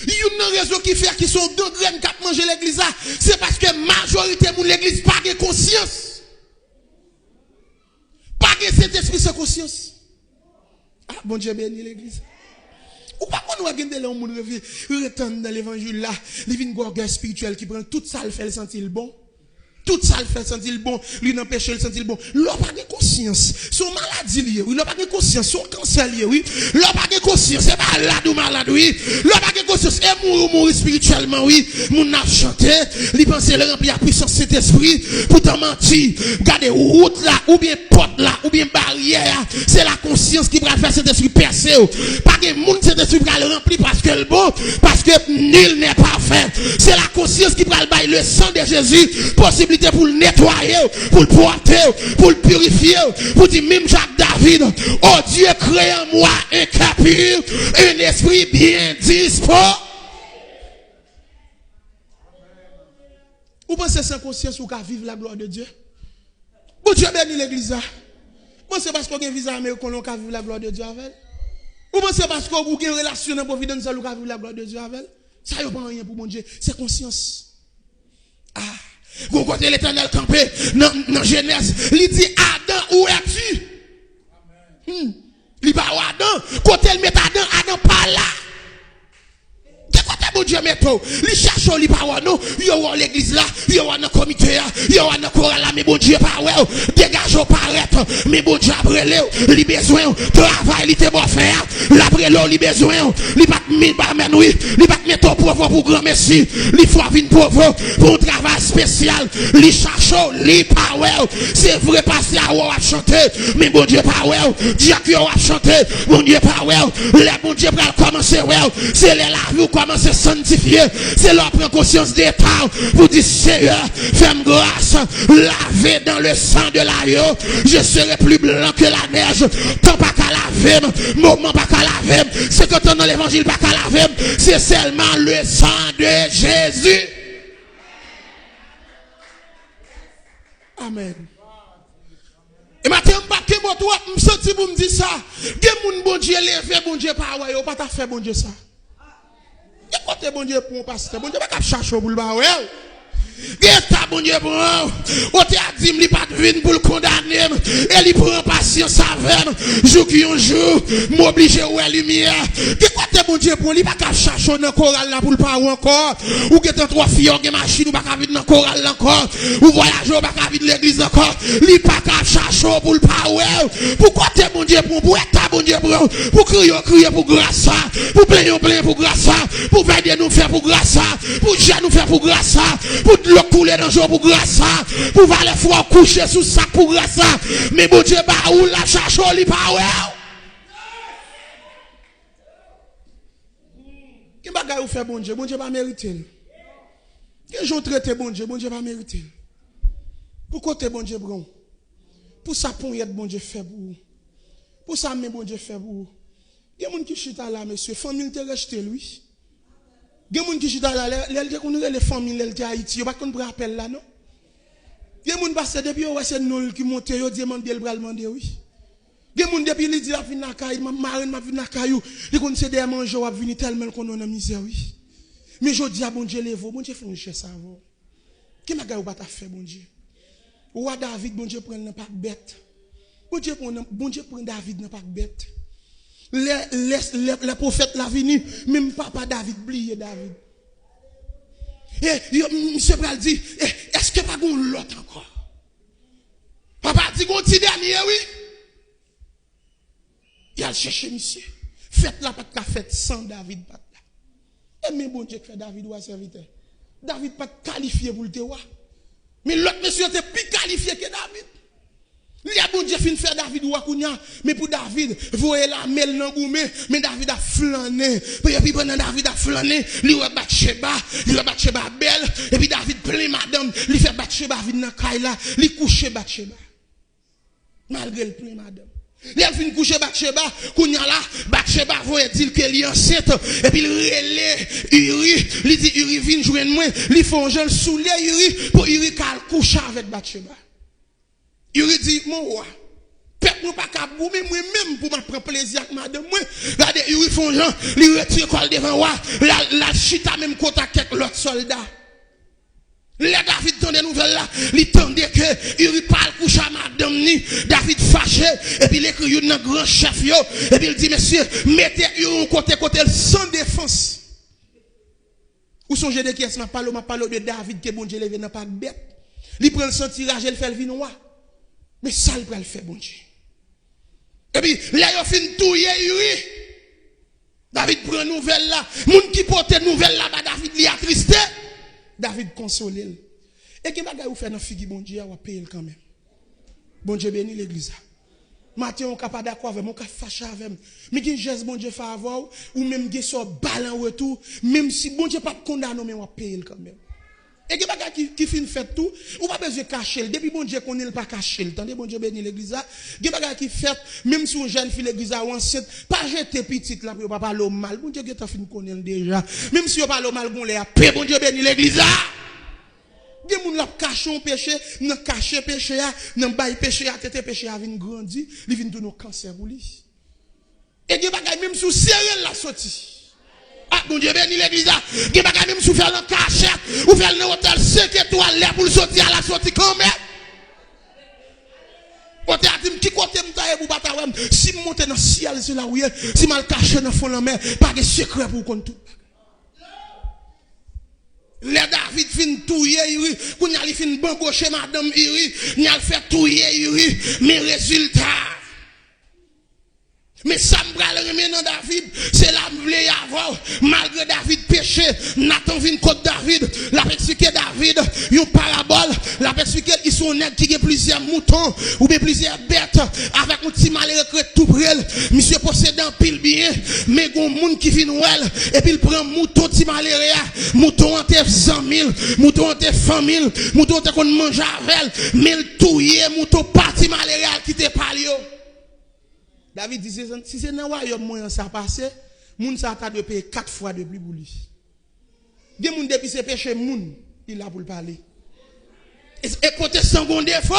Il y a une raison qui fait qu'ils sont deux graines qui ont mangé l'église là. C'est parce que la majorité de l'église n'a pas de conscience. Pas de cet esprit sans conscience. Ah, bon Dieu béni l'église. Ou pas qu'on va gagner là, on retourne dans l'évangile là. Il vient une guerre spirituelle qui prend tout ça, le fait le sentir bon. Tout ça le fait sentir bon, lui n'empêche le sentir bon. L'homme n'a pas de conscience, son maladie lié, oui, l'homme n'a pas de conscience, son cancer lié, oui. L'homme n'a pas de conscience, c'est malade, oui. L'homme n'a pas de conscience, et mourir spirituellement, oui. Mon a chanté, il pense le remplir la puissance de cet esprit, pourtant menti. Gardez route là, ou bien porte là, ou bien barrière, c'est la conscience qui va faire cet esprit percer. Pas de monde cet esprit va le remplir parce que le bon, parce que nul n'est parfait. C'est la conscience qui va le bailler le sang de Jésus, possible pour le nettoyer, pour le porter, pour le purifier, pour dire même Jacques David, oh Dieu crée en moi un cœur pur, un esprit bien disposé. Vous pensez sans conscience ou qu'à vivre la gloire de Dieu? Bon Dieu béni l'église. Vous pensez parce qu'on a un visa américain qu'on a vivre la gloire de Dieu avec? Vous pensez parce qu'on a une relation dans la providence qu'on a vivre la gloire de Dieu avec? Ça n'y a pas rien pour mon Dieu, c'est conscience. Ah. Vous côté l'Éternel campé dans Genèse, il dit Adam, où es-tu? Il va Adam, côté il met Adam pas là. Bon Dieu met tout. Il cherche li pa wa non, yo wa l'église là, yo wa dans comité là, yo wa dans chorale là, mais bon Dieu pas ouais, dégage au paraître, mais bon Dieu après li besoin travail li te bon faire, l'après li besoin, li pas mis ba men oui, li pas mettre pauvre pour grand merci, li faut vinn pauvre pour un travail spécial, li cherche li pa ouais, c'est vrai passer à wa chanter, mais bon Dieu pas ouais, Dieu qui wa chanter, bon Dieu pas ouais, les bon Dieu va commencer ouais, c'est les la vie commencer sanctifié, c'est là prendre conscience d'état pour dire Seigneur, fais-moi grâce, laver dans le sang de l'agneau, je serai plus blanc que la neige, tant pas qu'à laver, moment pas qu'à laver, c'est que dans l'évangile pas qu'à laver, c'est seulement le sang de Jésus. Amen. Et maintenant, je me sens pour me dire ça, que mon bon Dieu levé, bon Dieu pas ouais, pas ta fait bon Dieu ça. Et côté bon Dieu pour un pasteur, bon Dieu pas cap chercher pour le ba ouais. Qu'est-ce que bon Dieu pour on t'a dit il pas de vin pour le condamner et il prend patience avec jour qui un jour m'obliger ouais lumière. Qu'est-ce que bon Dieu pour il pas cap chercher dans chorale là pour le pas encore ou que t'as trois filles en machine ou pas cap vinn dans chorale encore ou voyager ou pas cap vinn l'église encore il pas cap chercher pour le pas ouais. Pourquoi t'es bon Dieu pour ta bon Dieu pour crier pour grâce pour plaindre pour grâce pour aider nous faire pour grâce pour Dieu nous faire pour grâce pour le couler dans le jour pour grâce pour valer froid coucher sous sac pour grâce mais bon Dieu bah ou la cherche li pas ouais. Qui bagaille ou fait bon Dieu pas mériter. Quel jour traiter bon Dieu pas mériter. Pourquoi t'es bon Dieu bron? Pour ça pour être bon Dieu fait pour ça mais bon Dieu fait pour. Il y a des gens qui chita là monsieur, famille te rejeté lui. Il y a des gens qui chita là, les familles les Haïti, yo pas qu'on prend appel là non. Il y a des gens qui passent depuis ouais c'est nous qui monter yo demande le bral demander oui. Il y a des gens depuis il dit la fin na caille, marine m'a vinn na caillou, il connait c'est des manger va venir tellement qu'on a misère oui. Mais je dis à bon Dieu levo, bon Dieu fait chercher ça avant. Qui m'a gagné ou pas ta fait bon Dieu. Roi David bon Dieu prend n'a pas bête. Bon Dieu prend David n'a pas bête. Les prophètes la vini, même papa David oublié David. Et monsieur Bral dit, est-ce que pas gon l'autre encore? Papa dit gon ti dernier oui. Il a cherché monsieur. Faites la pas de fête sans David pas là. Et mais bon Dieu fait David ou serviteur. David pas qualifié pour le roi. Mais l'autre monsieur était plus qualifié que David. Il y a bon Dieu fin faire David ou akounya, mais pour David, voyez la mêle dans goumé, mais David a flâné. Et puis pendant David a flâné, il va Bathsheba belle, et puis David plein madame, il fait Bathsheba vinn dans Kaila, il couche Bathsheba. Malgré le plein madame. Il a fini coucher Bathsheba, kounya là, Bathsheba voyait dire qu'elle est enceinte, et puis il relève Uri, il dit Uri vinn joindre moi, il fait un jeune soulé Uri pour Uri qu'elle couche avec Bathsheba. Uri dit, mon roi, Peuple nous pas qu'à boumer moi-même pour me prendre plaisir avec madame moi. Regardez, ils font gens, ils retirent col devant moi, la chita même contact avec l'autre soldat. Les David dans des nouvelles là, il tendait que il parle couche à madame ni, David fâché, et puis il écrit un grand chef yo, et puis il dit monsieur, mettez un côté sans défense. Ou songez de qui est-ce m'a parlé de David que bon Dieu levé n'a pas bête. Il prend son tirage, il fait le vin noir. Mais ça il va le faire bon Dieu. Et puis là il fin touyer Uri. David prend nouvelle là, moun qui porte nouvelle là, David li attristé. David console. Et que bagay ou fait dans figue bon Dieu, ou payer quand même. Bon Dieu béni l'église. Matin on capable d'accord avec moi, on fâché avec moi. Mais qui geste bon Dieu fait avoir ou même qui sort balle en retour, même si bon Dieu pas condamné mais on payer quand même. Et que bagay qui fin fait tout, ou pas besoin cacher. Depuis bon Dieu connaît pas cacher. Tendez bon Dieu béni l'église. Que bagay qui fait même si une jeune fille l'église ou enceinte, pas jeter petite là pour pas parler mal. Bon Dieu qui t'a fin connaître déjà. Même si on parle mal gon les paix bon Dieu béni l'église. Des moun la caché un péché, nan caché péché a, nan bay péché a, tete péché a vinn grandi, li vinn donner cancer pour lui. Et des bagay même sous sérieux la sorti. Ah, bon Dieu béni l'église. Des bagay même sous faire le cachette, ou faire le hôtel 5 étoiles là pour le sortir à la sortie quand même. Côté a dit qui côté m'taye pour batawem, si monter dans ciel c'est là où est, si mal caché dans fond la mer, pas de secret pour qu'on tout. Les David fin touyer Uri, qu'on y a li fin bambocher madame Uri, n'y a fait touyer Uri, mais résultat. Mais ça me bral remen David, c'est la m'vle avoir, malgré David péché, Nathan vient contre David, la expliqué David, yon parabole, la expliqué ils sont nèg qui a plusieurs moutons, ou bien plusieurs bêtes, avec un petit malheureux tout près, monsieur possédant pile bien, mais gon moun qui vient ouel, et puis il prend mouton petit malheureux, mouton en te 100 000, mouton en te 100 000, mouton en te qu'on mange avec, mais le touye, mouton parti malheureux qui te parle yo. David dit, si c'est dans le royaume moyen ça passe, moun ça t'a de payer 4 fois de plus pour lui. Des moun depuis ses péchés, moun, il a pour le parler. Et côté sangon défaut,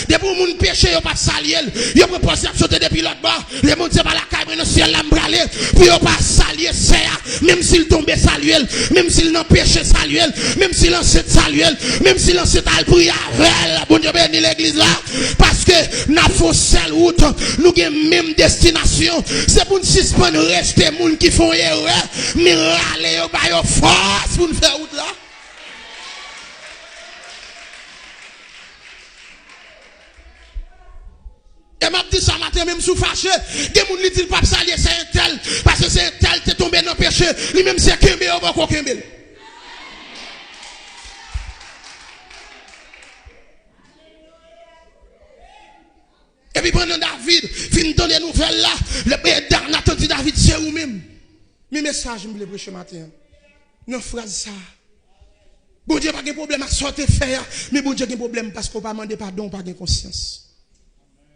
des pour moun péché, yo pas salier, yo propose à sauter depuis l'autre bord, les moun c'est pas la caille, mais le ciel l'a m'bralé, puis yo pas salier, c'est, même s'il tombe saluel, même s'il n'a péché saluel, même s'il l'ancêtre saluel, même s'il l'ancêtre al prier avec, bon Dieu béni l'église là, parce que n'a faux seule route, nous avons même destination, c'est pour nous suspendre rester moun qui font erreur, mais râler yo ba yo force pour nous faire route là. Et m'a dit ça matin même sous fâché, des moun li dit pas salier c'est un tel parce que c'est un tel t'es tombé dans péché, lui même c'est kembe ou pas kembe. Et puis pendant David, fin dans les nouvelles là, le Nathan dit David c'est ou même. Mes messages me le prêcher matin. Une phrase ça. Bon Dieu pas de problème à sortir faire, mais bon Dieu a un problème parce qu'on pas demander pardon, pas de conscience.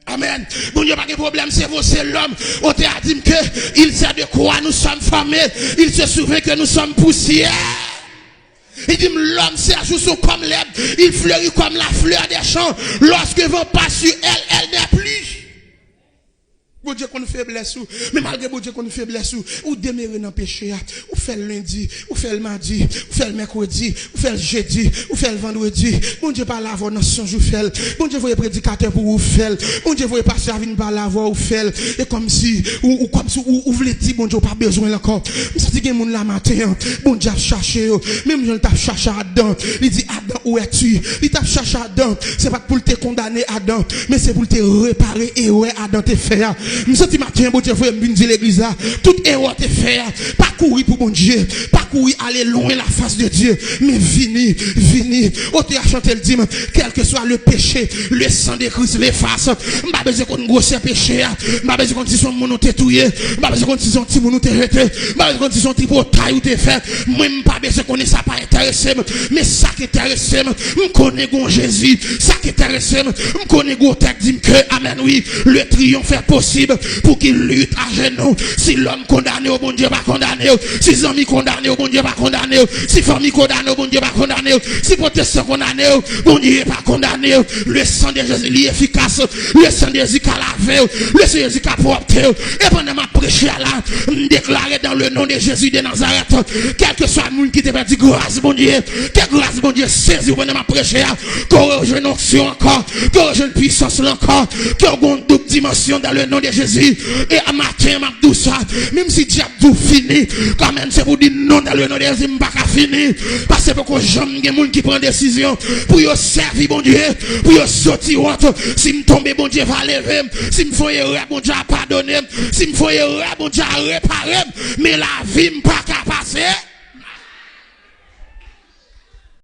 Amen. Bon Dieu, pas de problème, c'est vous, c'est l'homme. On t'a dit que il sait de quoi nous sommes formés. Il se souvient que nous sommes poussière. Il dit l'homme, ses jours sont comme l'herbe. Il fleurit comme la fleur des champs. Lorsque vent passe sur elle, elle n'est plus. Bon Dieu qu'on fait blesse mais malgré bon Dieu qu'on fait blesse ou demeurer dans le péché, ou fait le lundi, ou fait le mardi, ou fait le mercredi, ou fait le jeudi, ou fait le vendredi. Bon Dieu par la voix dans son jour fait. Bon Dieu voyez prédicateur pour vous faire. Bon Dieu voyez passer avec par la voix ou fait et comme si ou comme si ou voulez dire bon Dieu pas besoin encore. Ça dit que moun la matin, bon Dieu a cherché même je t'a cherché Adam. Il dit Adam où es-tu? Il t'a cherché Adam, c'est pas pour te condamner Adam, mais c'est pour te réparer et ouais Adam te faire. Je sens matin, bon Dieu, vous me dire l'église là, toute erreur te faire, pas courir pour bon Dieu, pas courir aller loin la face de Dieu, mais venir, au te a chanté le dimanche, quel que soit le péché, le sang de Christ l'efface, pas besoin qu'on grosse péché, pas besoin qu'on dise son mon te touyer, pas besoin qu'on dise son petit mon te jeter, pas besoin qu'on dise son petit taille ou te faire, même pas besoin qu'on ait ça pas intéressé, mais ça qui intéresse, me connaît gon Jésus, ça qui intéresse, me connaît gon texte dit que amen oui, le triomphe est possible pour qu'il lutte à genoux. Si l'homme condamné au bon Dieu pas condamné, si les amis condamnés, bon Dieu pas condamné. Si famille condamné, bon Dieu pas condamné. Si protestant condamné, bon Dieu pas condamné. Le sang de Jésus est efficace. Le sang de Jésus a lavé. Le sang de Jésus a propre. Et pendant ma prêche là, déclaré dans le nom de Jésus de Nazareth, quel que soit le monde qui te fait grâce, bon Dieu, que grâce, bon Dieu, saisis pendant ma prêche là, qu'on rejoigne une onction encore, qu'on rejoigne une puissance là encore, qu'on ait une double dimension dans le nom de Jésus. Et à matin, m'a tout ça, même si diable tout fini, quand même, c'est pour dire non dans le nom de Jésus, m'a pas fini, parce que pour que j'aime des gens qui prennent décision, pour y servir, bon Dieu, pour y sortir honte, si me tombe, bon Dieu va lever, si me faut erreur, bon Dieu a pardonné, si me faut erreur, bon Dieu a réparé, mais la vie m'a pas passer.